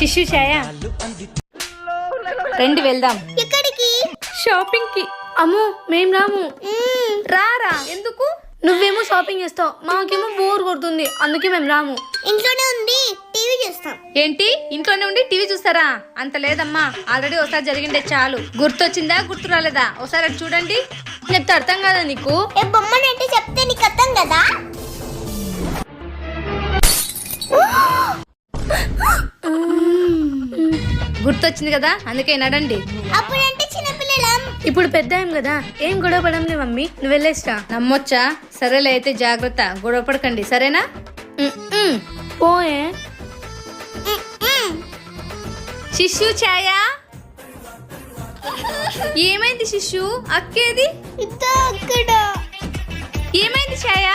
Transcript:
శిశు ఛాయ రండి వెళ్దాం. ఎక్కడికి? షాపింగ్ కి. అమ్మో మేం రాము. రారా? ఎందుకు? నువ్వేమో షాపింగ్ చేస్తావు, మాకేమో బోర్ కొడుతుంది, అందుకే మేము రాము. ఇంట్లోనే ఉంది టీవీ చూస్తాం. ఏంటి ఇంట్లోనే ఉండి టీవీ చూస్తారా? అంత లేదమ్మా, ఆల్రెడీ ఒకసారి జరిగిండే చాలు. గుర్తొచ్చిందా గుర్తు రాలేదా? ఒకసారి అటు చూడండి. చెప్తే అర్థం కదా నీకు? ఏ బొమ్మనంటే చెప్తే నీకు అర్థం కదా. గుర్తొచ్చింది కదా, అందుకే నడండి. అప్పుడంటే చిన్నపిల్లలం, ఇప్పుడు పెద్దాయం కదా, ఏం గొడవ పడంలే మమ్మీ, నువ్వు వెళ్ళేస్తా. నమ్మొచ్చా? సరేలే అయితే జాగ్రత్త, గొడవ పడకండి సరేనా? పోయే. శిశు ఛాయ ఏమైంది? శిశు అక్కేది? అక్కడ ఏమైంది ఛాయ?